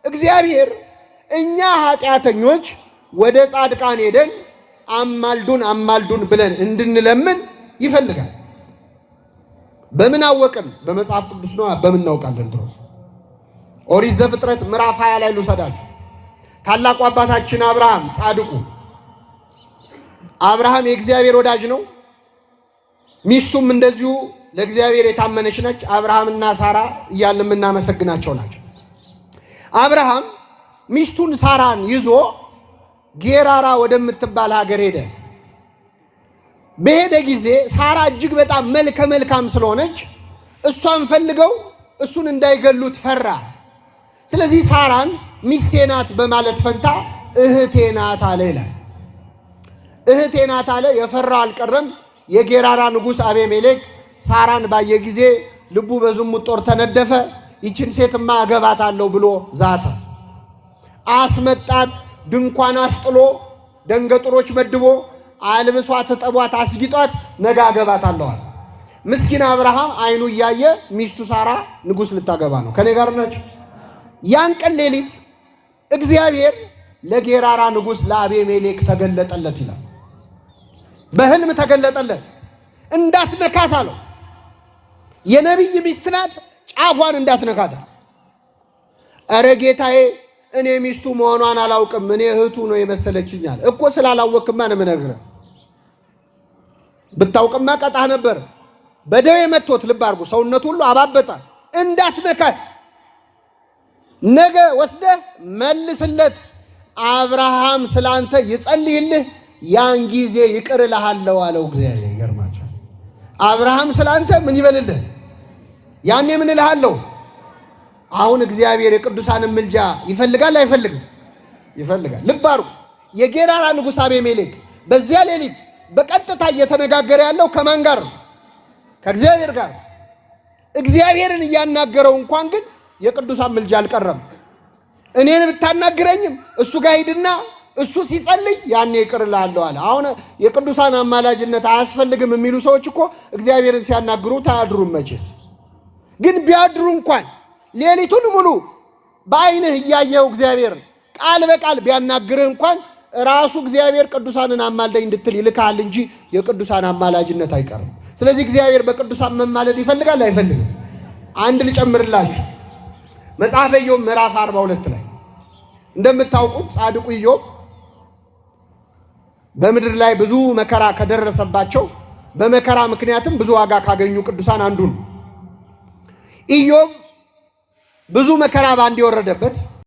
እግዚአብሔር እኛ ኃጢአተኞች ወደ ጻድቃን ሄደን አማልዱን ብለን እንድንለምን ይፈልጋል። በምን አወቅን? በመጽሐፍ ቅዱስ ነው። በምን እናውቃለን? ድሮስ ኦሪት ዘፍጥረት ምዕራፍ 20 ላይ ልውሰዳችሁ። ታላቁ አባታችን አብርሃም ጻድቁ አብርሃም የእግዚአብሔር ወዳጅ ነው። ሚስቱም እንደዚሁ ለእግዚአብሔር የታመነች ነች። አብርሃምና ሳራ እያልን የምናመሰግናቸው ናቸው። አብርሃም ሚስቱን ሳራን ይዞ ጌራራ ወደምትባል ሀገር ሄደ። በሄደ ጊዜ ሳራ እጅግ በጣም መልካም ስለሆነች እሷን ፈልገው እሱን እንዳይገሉት ፈራ። ስለዚህ ሳራን ሚስቴ ናት በማለት ፈንታ እህቴ ናት አለ ይላል። እህቴ ናት አለ። የፈራው አልቀረም። የጌራራ ንጉሥ አቤሜሌክ ሳራን ባየ ጊዜ ልቡ በዝሙት ጦር ተነደፈ። ይችን ሴትማ አገባታለሁ ብሎ ዛተ። አስመጣት። ድንኳን አስጥሎ ደንገጥሮች መድቦ አልብሷት፣ ጠቧት፣ አስጊጧት ነገ አገባታለሁ አለ። ምስኪን አብርሃም አይኑ እያየ ሚስቱ ሳራ ንጉሥ ልታገባ ነው። ከኔ ጋር ናቸው። ያን ቀን ሌሊት እግዚአብሔር ለጌራራ ንጉሥ ለአቤሜሌክ ተገለጠለት ይላል። በህልም ተገለጠለት። እንዳትነካት አለው። የነቢይ ሚስት ናት፣ ጫፏን እንዳትነካት። ኧረ ጌታዬ እኔ ሚስቱ መሆኗን አላውቅም፣ እኔ እህቱ ነው የመሰለችኛል እኮ። ስላላወቅማ ነው የምነግርህ። ብታውቅማ ቀጣህ ነበር። በደዌ መጥቶት ልብ አድርጉ፣ ሰውነቱ ሁሉ አባበጠ። እንዳትነካት፣ ነገ ወስደህ መልስለት። አብርሃም ስላንተ ይጸልይልህ፣ ያን ጊዜ ይቅር እልሃለሁ አለው እግዚአብሔር። ይገርማችኋል። አብርሃም ስላንተ ምን ይበልልህ? ያኔ ምን እልሃለሁ? አሁን እግዚአብሔር የቅዱሳንን ምልጃ ይፈልጋል አይፈልግም? ይፈልጋል። ልብ አድርጉ። የጌራራ ንጉሥ አቤሜሌክ በዚያ ሌሊት በቀጥታ እየተነጋገረ ያለው ከማን ጋር ነው? ከእግዚአብሔር ጋር። እግዚአብሔርን እያናገረው እንኳን ግን የቅዱሳን ምልጃ አልቀረም። እኔን ብታናግረኝም እሱ ጋር ሂድና እሱ ሲጸልይ ያኔ ይቅር እልሃለሁ አለ። አሁን የቅዱሳን አማላጅነት አያስፈልግም የሚሉ ሰዎች እኮ እግዚአብሔርን ሲያናግሩ ታያድሩም። መቼስ ግን ቢያድሩ እንኳን ሌሊቱን ሙሉ በአይንህ እያየው እግዚአብሔር ቃል በቃል ቢያናግርህ እንኳን ራሱ እግዚአብሔር ቅዱሳንን አማልደኝ እንድትል ይልካል እንጂ የቅዱሳን አማላጅነት አይቀርም። ስለዚህ እግዚአብሔር በቅዱሳን መማለድ ይፈልጋል አይፈልግም? አንድ ልጨምርላችሁ። መጽሐፈ ኢዮብ ምዕራፍ 42 ላይ እንደምታውቁት ጻድቁ ኢዮብ በምድር ላይ ብዙ መከራ ከደረሰባቸው በመከራ ምክንያትም ብዙ ዋጋ ካገኙ ቅዱሳን አንዱ ነው። ኢዮብ ብዙ መከራ ባንድ የወረደበት